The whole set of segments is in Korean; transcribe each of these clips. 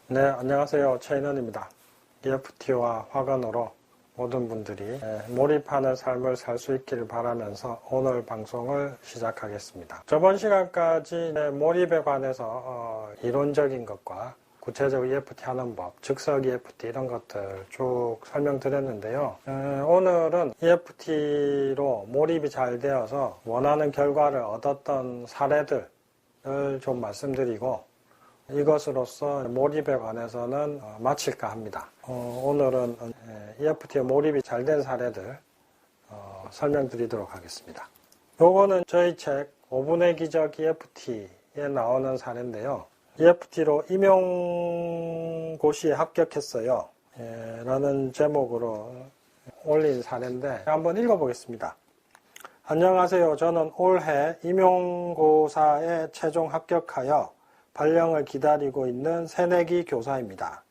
네, 안녕하세요. 최인원입니다. EFT와 화관으로 모든 분들이 몰입하는 삶을 살 수 있기를 바라면서 오늘 방송을 시작하겠습니다. 저번 시간까지 몰입에 관해서 이론적인 것과 구체적 EFT 하는 법, 즉석 EFT 이런 것들 쭉 설명드렸는데요. 오늘은 EFT로 몰입이 잘 되어서 원하는 결과를 얻었던 사례들을 좀 말씀드리고 이것으로서 몰입에 관해서는 마칠까 합니다. 오늘은 EFT에 몰입이 잘 된 사례들 설명드리도록 하겠습니다. 요거는 저희 책 5분의 기적 EFT에 나오는 사례인데요. EFT로 임용고시에 합격했어요 라는 제목으로 올린 사례인데 한번 읽어보겠습니다. 안녕하세요. 저는 올해 임용고사에 최종 합격하여 발령을 기다리고 있는 새내기 교사입니다.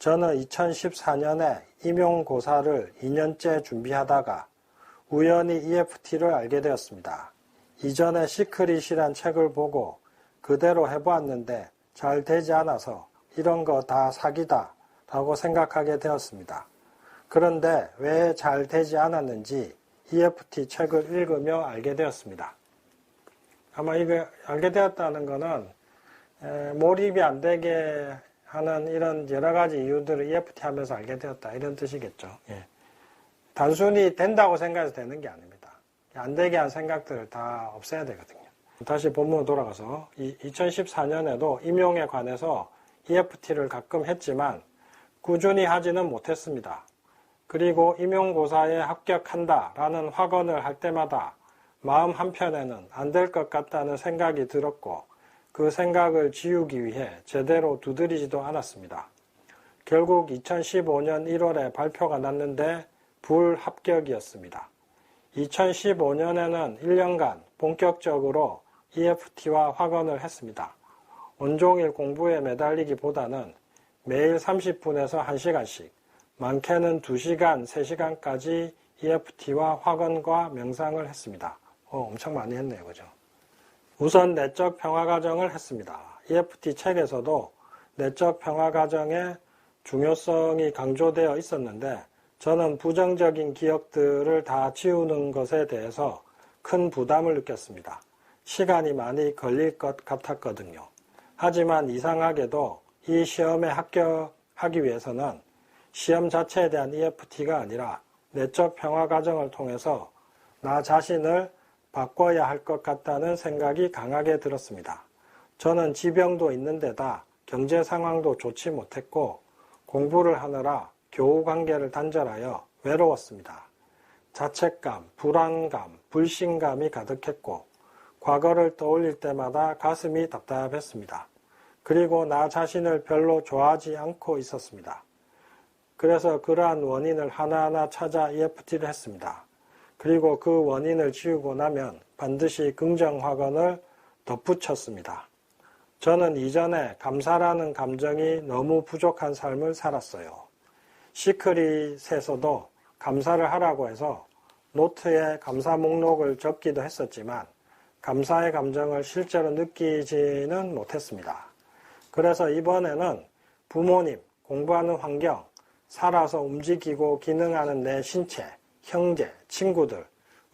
저는 2014년에 임용고사를 2년째 준비하다가 우연히 EFT를 알게 되었습니다. 이전에 시크릿이란 책을 보고 그대로 해보았는데 잘 되지 않아서 이런 거 다 사기다 라고 생각하게 되었습니다. 그런데 왜 잘 되지 않았는지 EFT 책을 읽으며 알게 되었습니다. 아마 이거 알게 되었다는 거는 몰입이 안 되게 하는 이런 여러 가지 이유들을 EFT 하면서 알게 되었다 이런 뜻이겠죠. 예. 단순히 된다고 생각해서 되는 게 아닙니다. 안 되게 한 생각들을 다 없애야 되거든요. 다시 본문으로 돌아가서 2014년에도 임용에 관해서 EFT를 가끔 했지만 꾸준히 하지는 못했습니다. 그리고 임용고사에 합격한다 라는 확언을 할 때마다 마음 한편에는 안 될 것 같다는 생각이 들었고 그 생각을 지우기 위해 제대로 두드리지도 않았습니다. 결국 2015년 1월에 발표가 났는데 불합격이었습니다. 2015년에는 1년간 본격적으로 EFT와 확언을 했습니다. 온종일 공부에 매달리기보다는 매일 30분에서 1시간씩, 많게는 2시간, 3시간까지 EFT와 확언과 명상을 했습니다. 엄청 많이 했네요. 그죠? 우선 내적 평화 과정을 했습니다. EFT 책에서도 내적 평화 과정의 중요성이 강조되어 있었는데 저는 부정적인 기억들을 다 지우는 것에 대해서 큰 부담을 느꼈습니다. 시간이 많이 걸릴 것 같았거든요. 하지만 이상하게도 이 시험에 합격하기 위해서는 시험 자체에 대한 EFT가 아니라 내적 평화 과정을 통해서 나 자신을 바꿔야 할 것 같다는 생각이 강하게 들었습니다. 저는 지병도 있는 데다 경제 상황도 좋지 못했고 공부를 하느라 교우 관계를 단절하여 외로웠습니다. 자책감, 불안감, 불신감이 가득했고 과거를 떠올릴 때마다 가슴이 답답했습니다. 그리고 나 자신을 별로 좋아하지 않고 있었습니다. 그래서 그러한 원인을 하나하나 찾아 EFT를 했습니다. 그리고 그 원인을 지우고 나면 반드시 긍정 확언을 덧붙였습니다. 저는 이전에 감사라는 감정이 너무 부족한 삶을 살았어요. 시크릿에서도 감사를 하라고 해서 노트에 감사 목록을 적기도 했었지만 감사의 감정을 실제로 느끼지는 못했습니다. 그래서 이번에는 부모님, 공부하는 환경, 살아서 움직이고 기능하는 내 신체, 형제, 친구들,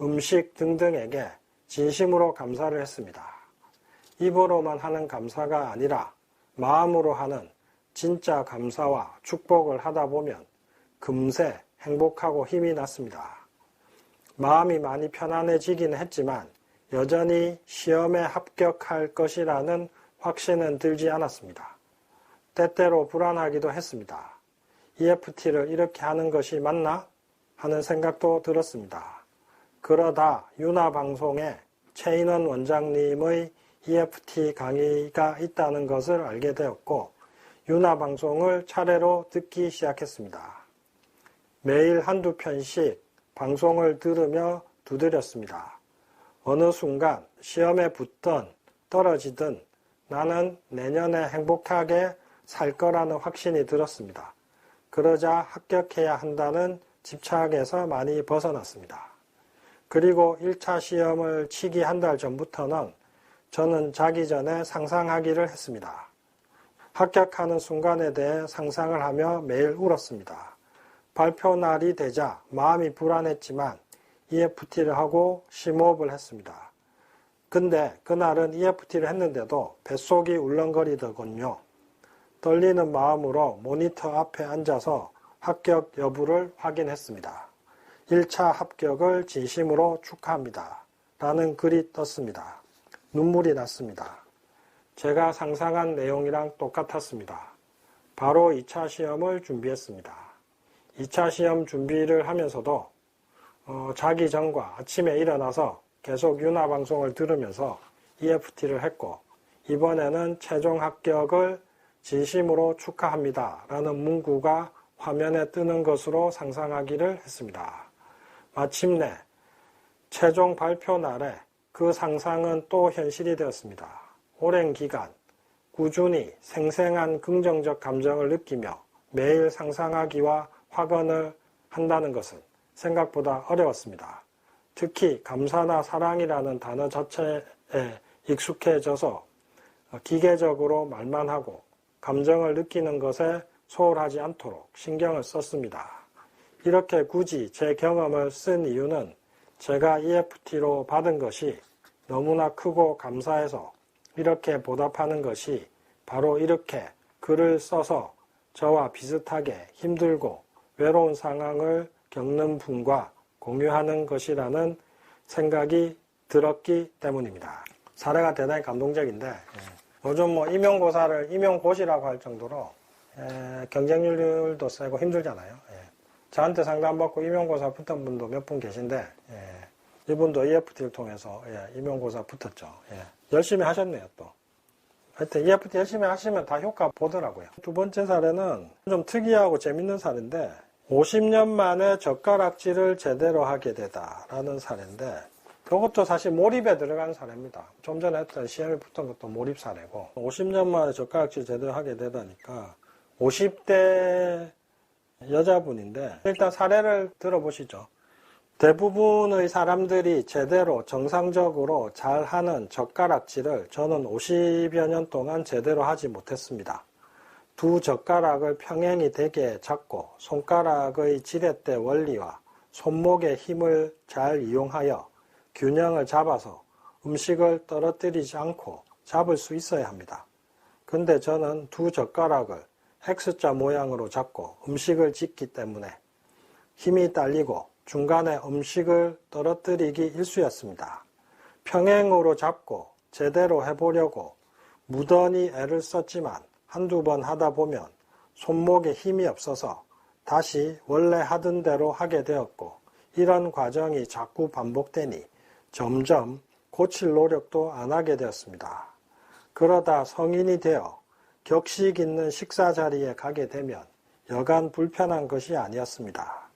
음식 등등에게 진심으로 감사를 했습니다. 입으로만 하는 감사가 아니라 마음으로 하는 진짜 감사와 축복을 하다 보면 금세 행복하고 힘이 났습니다. 마음이 많이 편안해지긴 했지만 여전히 시험에 합격할 것이라는 확신은 들지 않았습니다. 때때로 불안하기도 했습니다. EFT를 이렇게 하는 것이 맞나? 하는 생각도 들었습니다. 그러다 유나방송에 최인원 원장님의 EFT 강의가 있다는 것을 알게 되었고 유나방송을 차례로 듣기 시작했습니다. 매일 한두 편씩 방송을 들으며 두드렸습니다. 어느 순간 시험에 붙든 떨어지든 나는 내년에 행복하게 살 거라는 확신이 들었습니다. 그러자 합격해야 한다는 집착에서 많이 벗어났습니다. 그리고 1차 시험을 치기 한 달 전부터는 저는 자기 전에 상상하기를 했습니다. 합격하는 순간에 대해 상상을 하며 매일 울었습니다. 발표 날이 되자 마음이 불안했지만 EFT를 하고 심호흡을 했습니다. 근데 그날은 EFT를 했는데도 뱃속이 울렁거리더군요. 떨리는 마음으로 모니터 앞에 앉아서 합격 여부를 확인했습니다. 1차 합격을 진심으로 축하합니다. 라는 글이 떴습니다. 눈물이 났습니다. 제가 상상한 내용이랑 똑같았습니다. 바로 2차 시험을 준비했습니다. 2차 시험 준비를 하면서도 자기 전과 아침에 일어나서 계속 윤아 방송을 들으면서 EFT를 했고, 이번에는 최종 합격을 진심으로 축하합니다. 라는 문구가 화면에 뜨는 것으로 상상하기를 했습니다. 마침내 최종 발표 날에 그 상상은 또 현실이 되었습니다. 오랜 기간 꾸준히 생생한 긍정적 감정을 느끼며 매일 상상하기와 확언을 한다는 것은 생각보다 어려웠습니다. 특히 감사나 사랑이라는 단어 자체에 익숙해져서 기계적으로 말만 하고 감정을 느끼는 것에 소홀하지 않도록 신경을 썼습니다. 이렇게 굳이 제 경험을 쓴 이유는 제가 EFT로 받은 것이 너무나 크고 감사해서 이렇게 보답하는 것이 바로 이렇게 글을 써서 저와 비슷하게 힘들고 외로운 상황을 겪는 분과 공유하는 것이라는 생각이 들었기 때문입니다. 사례가 대단히 감동적인데 요즘 임용고사를 임용고시라고 할 정도로 경쟁률도 세고 힘들잖아요. 저한테 상담받고 임용고사 붙은 분도 몇 분 계신데 이분도 EFT를 통해서 임용고사 붙었죠. 열심히 하셨네요 또. 하여튼 EFT 열심히 하시면 다 효과 보더라고요. 두 번째 사례는 좀 특이하고 재밌는 사례인데 50년 만에 젓가락질을 제대로 하게 되다라는 사례인데 그것도 사실 몰입에 들어간 사례입니다. 좀 전에 했던 시험에 붙은 것도 몰입 사례고 50년 만에 젓가락질 제대로 하게 되다니까 50대 여자분인데 일단 사례를 들어보시죠. 대부분의 사람들이 제대로 정상적으로 잘하는 젓가락질을 저는 50여 년 동안 제대로 하지 못했습니다. 두 젓가락을 평행이 되게 잡고 손가락의 지렛대 원리와 손목의 힘을 잘 이용하여 균형을 잡아서 음식을 떨어뜨리지 않고 잡을 수 있어야 합니다. 근데 저는 두 젓가락을 X자 모양으로 잡고 음식을 짓기 때문에 힘이 딸리고 중간에 음식을 떨어뜨리기 일쑤였습니다. 평행으로 잡고 제대로 해보려고 무던히 애를 썼지만 한두 번 하다 보면 손목에 힘이 없어서 다시 원래 하던 대로 하게 되었고 이런 과정이 자꾸 반복되니 점점 고칠 노력도 안 하게 되었습니다. 그러다 성인이 되어 격식 있는 식사 자리에 가게 되면 여간 불편한 것이 아니었습니다.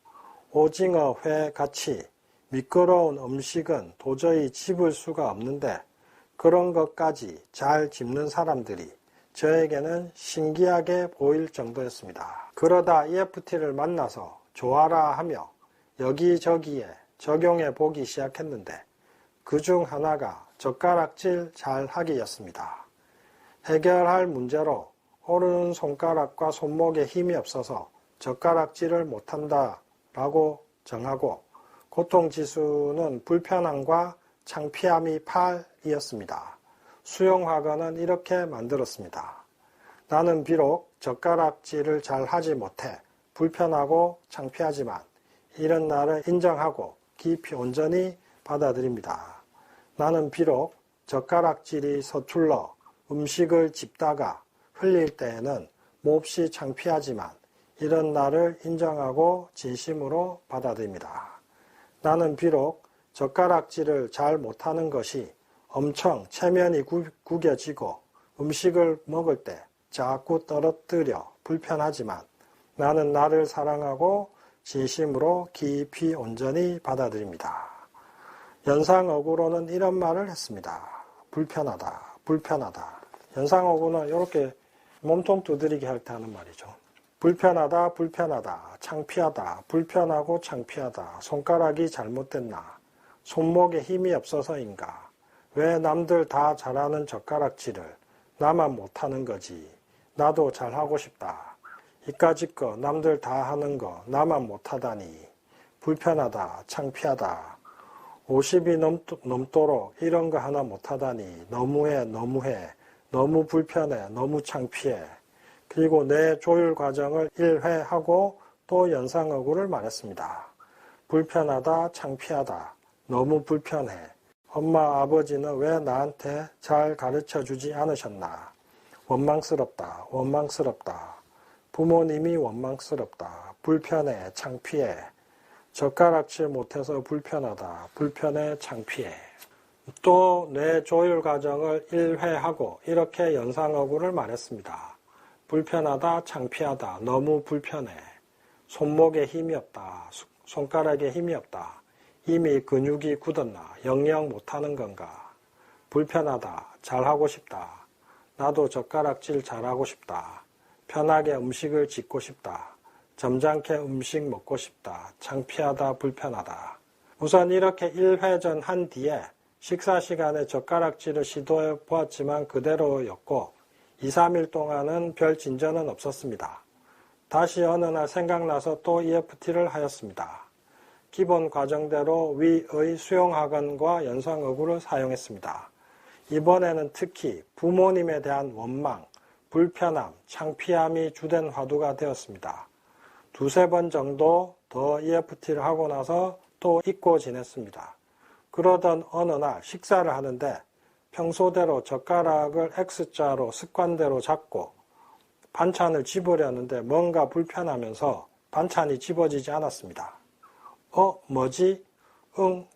오징어, 회 같이 미끄러운 음식은 도저히 집을 수가 없는데 그런 것까지 잘 집는 사람들이 저에게는 신기하게 보일 정도였습니다. 그러다 EFT를 만나서 좋아라 하며 여기저기에 적용해 보기 시작했는데 그중 하나가 젓가락질 잘 하기였습니다. 해결할 문제로 오른손가락과 손목에 힘이 없어서 젓가락질을 못한다 라고 정하고 고통지수는 불편함과 창피함이 8이었습니다. 수용학원은 이렇게 만들었습니다. 나는 비록 젓가락질을 잘 하지 못해 불편하고 창피하지만 이런 나를 인정하고 깊이 온전히 받아들입니다. 나는 비록 젓가락질이 서툴러 음식을 집다가 흘릴 때에는 몹시 창피하지만 이런 나를 인정하고 진심으로 받아들입니다. 나는 비록 젓가락질을 잘 못하는 것이 엄청 체면이 구겨지고 음식을 먹을 때 자꾸 떨어뜨려 불편하지만 나는 나를 사랑하고 진심으로 깊이 온전히 받아들입니다. 연상어구로는 이런 말을 했습니다. 불편하다, 불편하다. 연상어구는 이렇게 몸통 두드리기 할 때 하는 말이죠. 불편하다, 불편하다, 창피하다, 불편하고 창피하다, 손가락이 잘못됐나, 손목에 힘이 없어서인가, 왜 남들 다 잘하는 젓가락질을 나만 못하는 거지, 나도 잘하고 싶다. 이까짓 거 남들 다 하는 거 나만 못하다니. 불편하다. 창피하다. 50이 넘도록 이런 거 하나 못하다니. 너무해. 너무 불편해. 너무 창피해. 그리고 내 조율 과정을 1회 하고 또 연상어구를 말했습니다. 불편하다. 창피하다. 너무 불편해. 엄마 아버지는 왜 나한테 잘 가르쳐 주지 않으셨나. 원망스럽다. 부모님이 원망스럽다. 불편해. 창피해. 젓가락질 못해서 불편하다. 불편해. 창피해. 또 내 조율 과정을 1회 하고 이렇게 연상어구를 말했습니다. 불편하다. 창피하다. 너무 불편해. 손목에 힘이 없다. 손가락에 힘이 없다. 이미 근육이 굳었나. 영영 못하는 건가. 불편하다. 잘하고 싶다. 나도 젓가락질 잘하고 싶다. 편하게 음식을 짓고 싶다. 점잖게 음식 먹고 싶다. 창피하다. 불편하다. 우선 이렇게 1회전 한 뒤에 식사 시간에 젓가락질을 시도해 보았지만 그대로였고 2, 3일 동안은 별 진전은 없었습니다. 다시 어느 날 생각나서 또 EFT를 하였습니다. 기본 과정대로 위의 수용학원과 연상어구를 사용했습니다. 이번에는 특히 부모님에 대한 원망, 불편함, 창피함이 주된 화두가 되었습니다. 2, 3번 정도 더 EFT를 하고 나서 또 잊고 지냈습니다. 그러던 어느 날 식사를 하는데 평소대로 젓가락을 X자로 습관대로 잡고 반찬을 집으려는데 뭔가 불편하면서 반찬이 집어지지 않았습니다. 뭐지?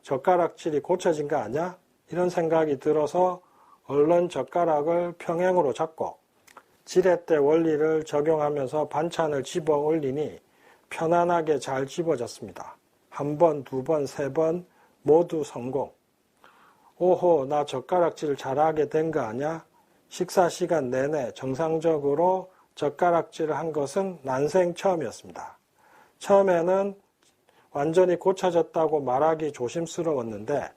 젓가락질이 고쳐진 거 아니야? 이런 생각이 들어서 얼른 젓가락을 평행으로 잡고 지렛대 원리를 적용하면서 반찬을 집어 올리니 편안하게 잘 집어졌습니다. 1번, 2번, 3번 모두 성공. 오호, 나 젓가락질 잘하게 된 거 아니야? 식사 시간 내내 정상적으로 젓가락질을 한 것은 난생 처음이었습니다. 처음에는 완전히 고쳐졌다고 말하기 조심스러웠는데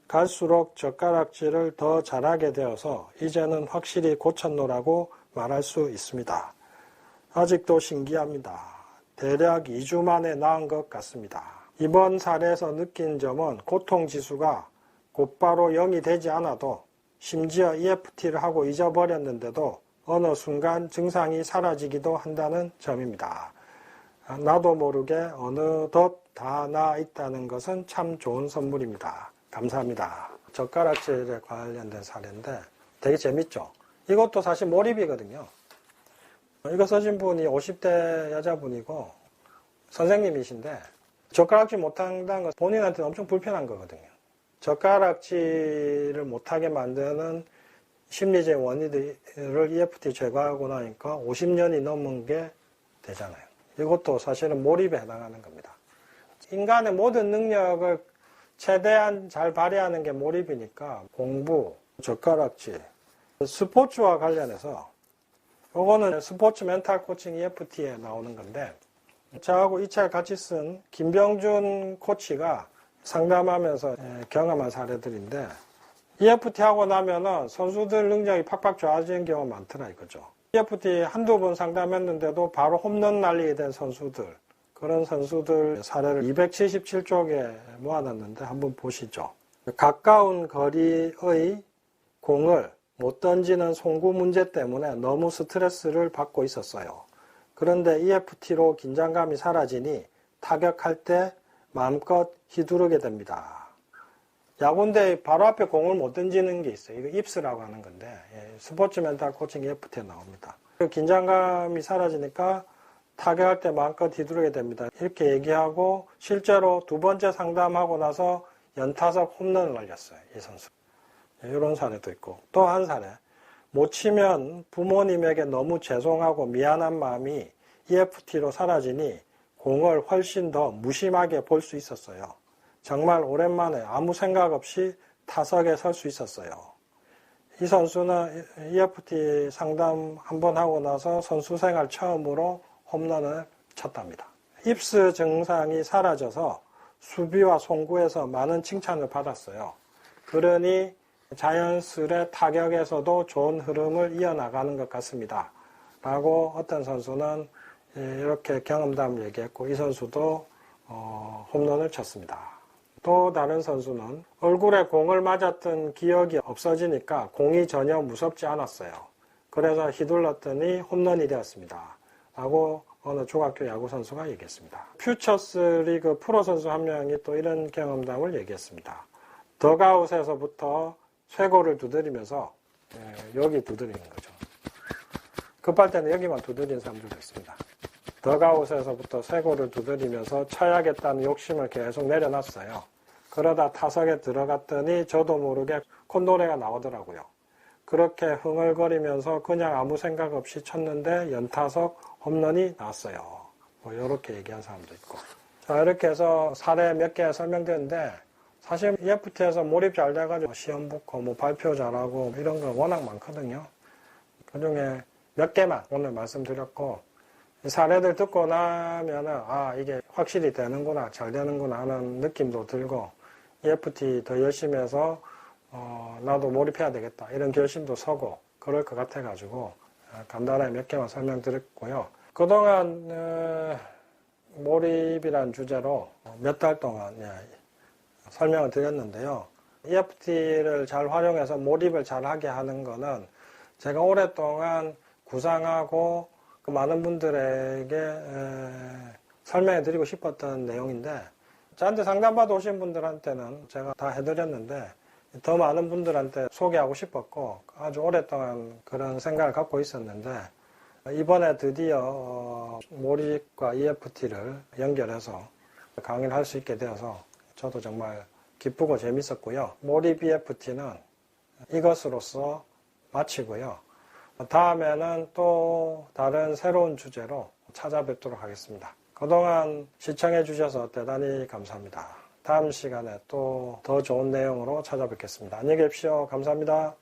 갈수록 젓가락질을 더 잘하게 되어서 이제는 확실히 고쳤노라고 말할 수 있습니다. 아직도 신기합니다. 대략 2주 만에 나은 것 같습니다. 이번 사례에서 느낀 점은 고통지수가 곧바로 0이 되지 않아도 심지어 EFT를 하고 잊어버렸는데도 어느 순간 증상이 사라지기도 한다는 점입니다. 나도 모르게 어느덧 다 나아 있다는 것은 참 좋은 선물입니다. 감사합니다. 젓가락질에 관련된 사례인데 되게 재밌죠? 이것도 사실 몰입이거든요. 이거 써진 분이 50대 여자분이고 선생님이신데 젓가락질 못한다는 건 본인한테는 엄청 불편한 거거든요. 젓가락질을 못하게 만드는 심리적 원인들을 EFT 제거하고 나니까 50년이 넘은 게 되잖아요. 이것도 사실은 몰입에 해당하는 겁니다. 인간의 모든 능력을 최대한 잘 발휘하는 게 몰입이니까 공부, 젓가락질, 스포츠와 관련해서 요거는 스포츠 멘탈 코칭 EFT에 나오는 건데 저하고 이 책을 같이 쓴 김병준 코치가 상담하면서 경험한 사례들인데 EFT 하고 나면은 선수들 능력이 팍팍 좋아지는 경우가 많더라 이거죠. EFT 한두 번 상담했는데도 바로 홈런 날리게 된 선수들, 그런 선수들 사례를 277쪽에 모아놨는데 한번 보시죠. 가까운 거리의 공을 못 던지는 송구 문제 때문에 너무 스트레스를 받고 있었어요. 그런데 EFT로 긴장감이 사라지니 타격할 때 마음껏 휘두르게 됩니다. 야구인데 바로 앞에 공을 못 던지는 게 있어요. 이거 입스라고 하는 건데 스포츠 멘탈 코칭 EFT에 나옵니다. 긴장감이 사라지니까 타격할 때 마음껏 휘두르게 됩니다. 이렇게 얘기하고 실제로 2번째 상담하고 나서 연타석 홈런을 날렸어요. 이 선수. 이런 사례도 있고 또 한 사례. 못 치면 부모님에게 너무 죄송하고 미안한 마음이 EFT로 사라지니 공을 훨씬 더 무심하게 볼 수 있었어요. 정말 오랜만에 아무 생각 없이 타석에 설 수 있었어요. 이 선수는 EFT 상담 한번 하고 나서 선수 생활 처음으로 홈런을 쳤답니다. 입스 증상이 사라져서 수비와 송구에서 많은 칭찬을 받았어요. 그러니 자연스레 타격에서도 좋은 흐름을 이어나가는 것 같습니다. 라고 어떤 선수는 이렇게 경험담을 얘기했고, 이 선수도 홈런을 쳤습니다. 또 다른 선수는 얼굴에 공을 맞았던 기억이 없어지니까 공이 전혀 무섭지 않았어요. 그래서 휘둘렀더니 홈런이 되었습니다. 라고 어느 중학교 야구 선수가 얘기했습니다. 퓨처스 리그 프로 선수 한 명이 또 이런 경험담을 얘기했습니다. 덕아웃에서부터 쇄골을 두드리면서 여기 두드리는 거죠. 급할 때는 여기만 두드리는 사람들도 있습니다. 덕아웃에서부터 쇄골을 두드리면서 쳐야겠다는 욕심을 계속 내려놨어요. 그러다 타석에 들어갔더니 저도 모르게 콧노래가 나오더라고요. 그렇게 흥얼거리면서 그냥 아무 생각 없이 쳤는데 연타석 홈런이 나왔어요. 뭐 이렇게 얘기한 사람도 있고. 자, 이렇게 해서 사례 몇 개 설명드렸는데, 사실 EFT에서 몰입 잘 돼가지고 시험 붙고 뭐 발표 잘하고 이런 거 워낙 많거든요. 그 중에 몇 개만 오늘 말씀드렸고, 이 사례들 듣고 나면은 이게 확실히 되는구나, 잘 되는구나 하는 느낌도 들고, EFT 더 열심히 해서 나도 몰입해야 되겠다 이런 결심도 서고 그럴 것 같아가지고 간단하게 몇 개만 설명드렸고요. 그동안 몰입이란 주제로 몇 달 동안 설명을 드렸는데요. EFT를 잘 활용해서 몰입을 잘하게 하는 거는 제가 오랫동안 구상하고 그 많은 분들에게 설명해 드리고 싶었던 내용인데, 저한테 상담받아 오신 분들한테는 제가 다 해드렸는데 더 많은 분들한테 소개하고 싶었고 아주 오랫동안 그런 생각을 갖고 있었는데, 이번에 드디어 몰입과 EFT를 연결해서 강의를 할 수 있게 되어서 저도 정말 기쁘고 재밌었고요. 몰입 EFT는 이것으로서 마치고요. 다음에는 또 다른 새로운 주제로 찾아뵙도록 하겠습니다. 그동안 시청해 주셔서 대단히 감사합니다. 다음 시간에 또 더 좋은 내용으로 찾아뵙겠습니다. 안녕히 계십시오. 감사합니다.